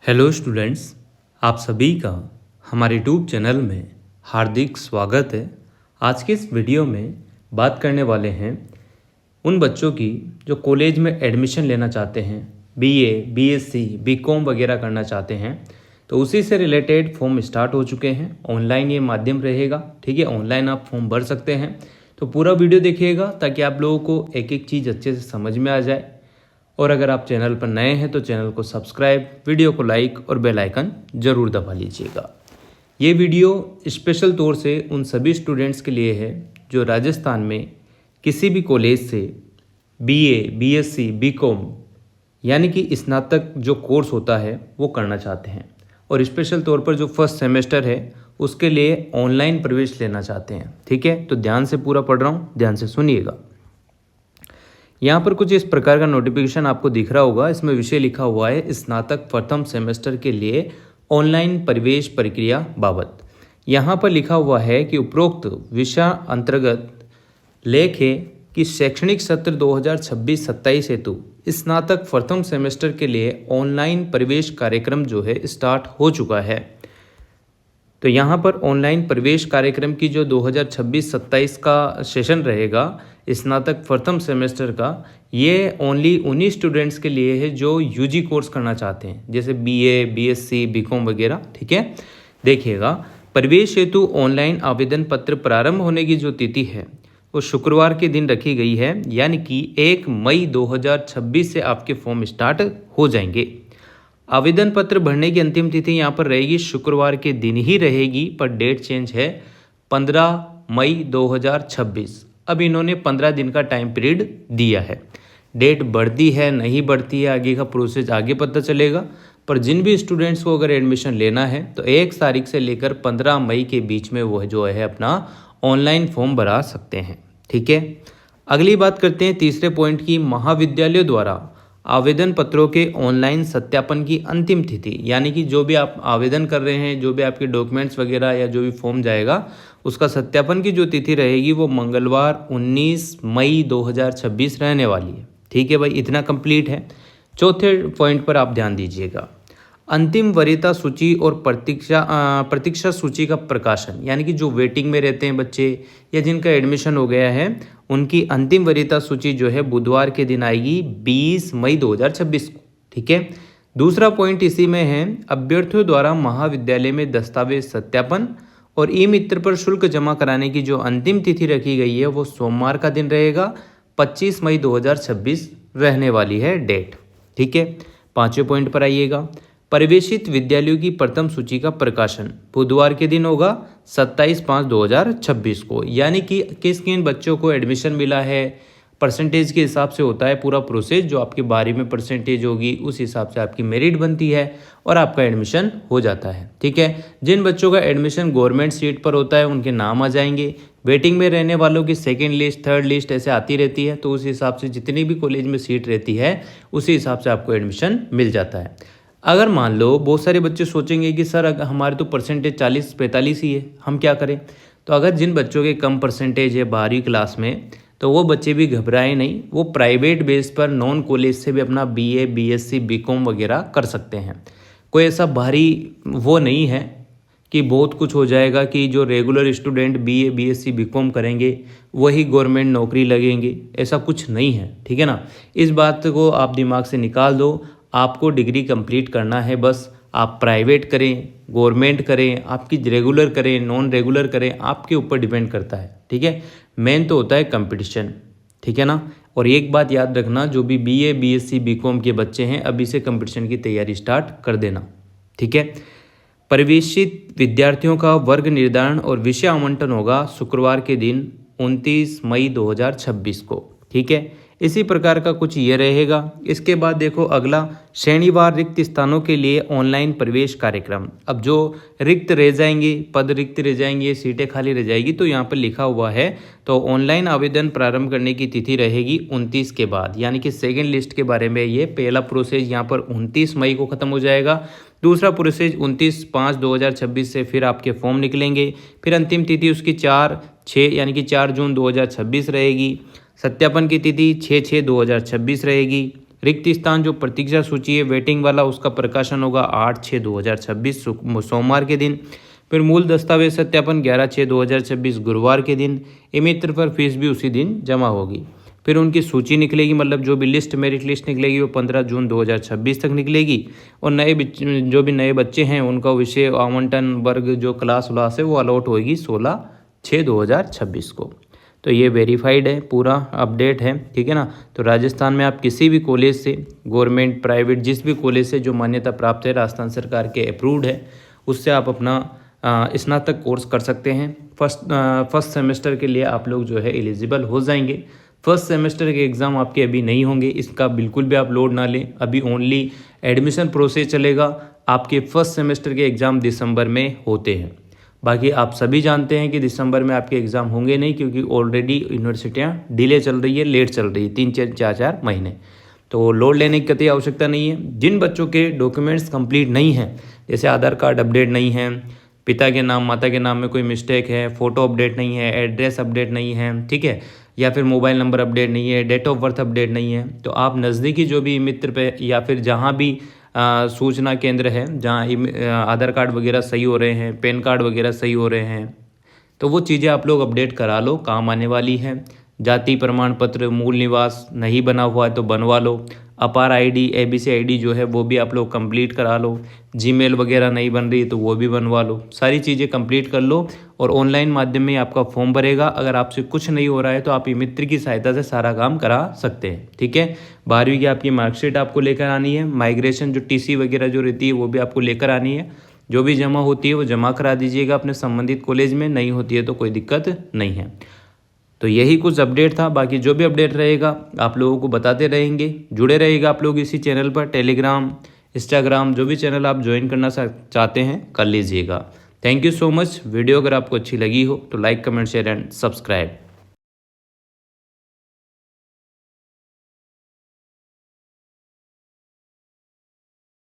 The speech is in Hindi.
हेलो स्टूडेंट्स, आप सभी का हमारे यूट्यूब चैनल में हार्दिक स्वागत है। आज के इस वीडियो में बात करने वाले हैं उन बच्चों की जो कॉलेज में एडमिशन लेना चाहते हैं, बीए, बीएससी, बीकॉम वगैरह करना चाहते हैं। तो उसी से रिलेटेड फॉर्म स्टार्ट हो चुके हैं। ऑनलाइन ये माध्यम रहेगा, ठीक है। ऑनलाइन आप फॉर्म भर सकते हैं। तो पूरा वीडियो देखिएगा ताकि आप लोगों को एक एक चीज़ अच्छे से समझ में आ जाए। और अगर आप चैनल पर नए हैं तो चैनल को सब्सक्राइब, वीडियो को लाइक और बेल आइकन ज़रूर दबा लीजिएगा। ये वीडियो स्पेशल तौर से उन सभी स्टूडेंट्स के लिए है जो राजस्थान में किसी भी कॉलेज से बीए, बीएससी, बीकॉम यानी कि स्नातक जो कोर्स होता है वो करना चाहते हैं, और स्पेशल तौर पर जो फर्स्ट सेमेस्टर है उसके लिए ऑनलाइन प्रवेश लेना चाहते हैं, ठीक है। तो ध्यान से पूरा पढ़ रहा हूँ, ध्यान से सुनिएगा। यहाँ पर कुछ इस प्रकार का नोटिफिकेशन आपको दिख रहा होगा। इसमें विषय लिखा हुआ है स्नातक प्रथम सेमेस्टर के लिए ऑनलाइन प्रवेश प्रक्रिया बाबत। यहाँ पर लिखा हुआ है कि उपरोक्त विषय अंतर्गत लेख है कि शैक्षणिक सत्र 2026-27 हेतु स्नातक प्रथम सेमेस्टर के लिए ऑनलाइन प्रवेश कार्यक्रम जो है स्टार्ट हो चुका है। तो यहाँ पर ऑनलाइन प्रवेश कार्यक्रम की जो 2026-27 का सेशन रहेगा स्नातक प्रथम सेमेस्टर का, ये ओनली उन्हीं स्टूडेंट्स के लिए है जो यूजी कोर्स करना चाहते हैं, जैसे बीए, बीएससी, बीकॉम वगैरह, ठीक है। देखिएगा, प्रवेश हेतु ऑनलाइन आवेदन पत्र प्रारंभ होने की जो तिथि है वो शुक्रवार के दिन रखी गई है, यानी कि 1 मई 2026 से आपके फॉर्म स्टार्ट हो जाएंगे। आवेदन पत्र भरने की अंतिम तिथि यहाँ पर रहेगी शुक्रवार के दिन ही रहेगी, पर डेट चेंज है 15 मई 2026। अब इन्होंने 15 दिन का टाइम पीरियड दिया है। डेट बढ़ती है नहीं बढ़ती है आगे का प्रोसेस आगे पता चलेगा, पर जिन भी स्टूडेंट्स को अगर एडमिशन लेना है तो 1 तारीख से लेकर 15 मई के बीच में वो जो है अपना ऑनलाइन फॉर्म भरा सकते हैं, ठीक है। अगली बात करते हैं तीसरे पॉइंट की। महाविद्यालयों द्वारा आवेदन पत्रों के ऑनलाइन सत्यापन की अंतिम तिथि, यानी कि जो भी आप आवेदन कर रहे हैं, जो भी आपके डॉक्यूमेंट्स वगैरह या जो भी फॉर्म जाएगा उसका सत्यापन की जो तिथि रहेगी वो मंगलवार 19 मई 2026 रहने वाली है, ठीक है भाई। इतना कंप्लीट है। चौथे पॉइंट पर आप ध्यान दीजिएगा। अंतिम वरीयता सूची और प्रतीक्षा सूची का प्रकाशन, यानी कि जो वेटिंग में रहते हैं बच्चे या जिनका एडमिशन हो गया है, उनकी अंतिम वरीयता सूची जो है बुधवार के दिन आएगी 20 मई 2026 को, ठीक है। दूसरा पॉइंट इसी में है, अभ्यर्थियों द्वारा महाविद्यालय में दस्तावेज सत्यापन और ई मित्र पर शुल्क जमा कराने की जो अंतिम तिथि रखी गई है वो सोमवार का दिन रहेगा, 25 मई 2026 रहने वाली है डेट, ठीक है। पांचवें पॉइंट पर आइएगा। प्रवेशित विद्यालयों की प्रथम सूची का प्रकाशन बुधवार के दिन होगा 27/5/2026 को, यानी कि किन किन बच्चों को एडमिशन मिला है परसेंटेज के हिसाब से होता है पूरा प्रोसेस। जो आपकी 12वीं में परसेंटेज होगी उस हिसाब से आपकी मेरिट बनती है और आपका एडमिशन हो जाता है, ठीक है। जिन बच्चों का एडमिशन गवर्नमेंट सीट पर होता है उनके नाम आ जाएंगे। वेटिंग में रहने वालों की सेकेंड लिस्ट, थर्ड लिस्ट ऐसे आती रहती है, तो उस हिसाब से जितनी भी कॉलेज में सीट रहती है उसी हिसाब से आपको एडमिशन मिल जाता है। अगर मान लो बहुत सारे बच्चे सोचेंगे कि सर अगर हमारे तो परसेंटेज 40-45 ही है, हम क्या करें। तो अगर जिन बच्चों के कम परसेंटेज है 12वीं क्लास में, तो वो बच्चे भी घबराएं नहीं। वो प्राइवेट बेस पर नॉन कॉलेज से भी अपना बीए, बीएससी, बीकॉम वगैरह कर सकते हैं। कोई ऐसा भारी वो नहीं है कि बहुत कुछ हो जाएगा कि जो regular student BA, BSc, BCom करेंगे वही गवर्नमेंट नौकरी लगेंगे, ऐसा कुछ नहीं है, ठीक है ना। इस बात को आप दिमाग से निकाल दो। आपको डिग्री कंप्लीट करना है बस। आप प्राइवेट करें, गवर्नमेंट करें, आपकी रेगुलर करें, नॉन रेगुलर करें, आपके ऊपर डिपेंड करता है, ठीक है। मेन तो होता है कंपटीशन, ठीक है ना। और एक बात याद रखना, जो भी बीए, बीएससी, बीकॉम के बच्चे हैं अभी से कंपटीशन की तैयारी स्टार्ट कर देना, ठीक है। प्रवेशित विद्यार्थियों का वर्ग निर्धारण और विषय आवंटन होगा शुक्रवार के दिन 29 मई 2026 को, ठीक है। इसी प्रकार का कुछ ये रहेगा। इसके बाद देखो अगला, श्रेणीवार रिक्त स्थानों के लिए ऑनलाइन प्रवेश कार्यक्रम। अब जो रिक्त रह जाएंगे, पद रिक्त रह जाएंगे, सीटें खाली रह जाएगी, तो यहाँ पर लिखा हुआ है तो ऑनलाइन आवेदन प्रारंभ करने की तिथि रहेगी 29 के बाद, यानी कि सेकेंड लिस्ट के बारे में ये पहला प्रोसेस यहाँ पर 29 मई को ख़त्म हो जाएगा। दूसरा प्रोसेस 29/5/2026 से फिर आपके फॉर्म निकलेंगे। फिर अंतिम तिथि उसकी 4/6 यानी कि 4 जून 2026 रहेगी। सत्यापन की तिथि 6/6/2026 रहेगी। रिक्त स्थान जो प्रतीक्षा सूची है वेटिंग वाला, उसका प्रकाशन होगा 8/6/2026 सोमवार के दिन। फिर मूल दस्तावेज सत्यापन 11/6/2026 गुरुवार के दिन। ई-मित्र पर फीस भी उसी दिन जमा होगी। फिर उनकी सूची निकलेगी, मतलब जो भी लिस्ट मेरिट लिस्ट निकलेगी वो 15 जून 2026 तक निकलेगी। और जो भी नए बच्चे हैं उनका विषय आवंटन वर्ग जो क्लास व्लास है वो अलॉट होगी 16/6/2026 को। तो ये वेरीफाइड है, पूरा अपडेट है, ठीक है ना। तो राजस्थान में आप किसी भी कॉलेज से, गवर्नमेंट प्राइवेट जिस भी कॉलेज से जो मान्यता प्राप्त है, राजस्थान सरकार के अप्रूव्ड है, उससे आप अपना स्नातक कोर्स कर सकते हैं। फर्स्ट सेमेस्टर के लिए आप लोग जो है एलिजिबल हो जाएंगे। फर्स्ट सेमेस्टर के एग्ज़ाम आपके अभी नहीं होंगे, इसका बिल्कुल भी आप लोड ना लें। अभी ओनली एडमिशन प्रोसेस चलेगा। आपके फर्स्ट सेमेस्टर के एग्ज़ाम दिसंबर में होते हैं। बाकी आप सभी जानते हैं कि दिसंबर में आपके एग्ज़ाम होंगे नहीं, क्योंकि ऑलरेडी यूनिवर्सिटियाँ डिले चल रही है, लेट चल रही है, 3-4 महीने। तो लोड लेने की कतई आवश्यकता नहीं है। जिन बच्चों के डॉक्यूमेंट्स कंप्लीट नहीं हैं, जैसे आधार कार्ड अपडेट नहीं है, पिता के नाम माता के नाम में कोई मिस्टेक है, फ़ोटो अपडेट नहीं है, एड्रेस अपडेट नहीं है, ठीक है, या फिर मोबाइल नंबर अपडेट नहीं है, डेट ऑफ बर्थ अपडेट नहीं है, तो आप नज़दीकी जो भी मित्र पे या फिर जहाँ भी सूचना केंद्र है, जहाँ आधार कार्ड वगैरह सही हो रहे हैं, पैन कार्ड वगैरह सही हो रहे हैं, तो वो चीज़ें आप लोग अपडेट करा लो, काम आने वाली है। जाति प्रमाण पत्र, मूल निवास नहीं बना हुआ है तो बनवा लो। अपार आईडी, एबीसी आईडी जो है वो भी आप लोग कंप्लीट करा लो। जीमेल वगैरह नहीं बन रही तो वो भी बनवा लो। सारी चीज़ें कंप्लीट कर लो और ऑनलाइन माध्यम में आपका फॉर्म भरेगा। अगर आपसे कुछ नहीं हो रहा है तो आप ई मित्र की सहायता से सारा काम करा सकते हैं, ठीक है। 12वीं की आपकी मार्कशीट आपको लेकर आनी है। माइग्रेशन जो टीसी वगैरह जो रहती है वो भी आपको लेकर आनी है। जो भी जमा होती है वो जमा करा दीजिएगा अपने संबंधित कॉलेज में, नहीं होती है तो कोई दिक्कत नहीं है। तो यही कुछ अपडेट था। बाकी जो भी अपडेट रहेगा आप लोगों को बताते रहेंगे। जुड़े रहेगा आप लोग इसी चैनल पर। टेलीग्राम, इंस्टाग्राम, जो भी चैनल आप ज्वाइन करना चाहते हैं कर लीजिएगा। Thank you so much. Video अगर आपको अच्छी लगी हो तो like, comment, share and subscribe.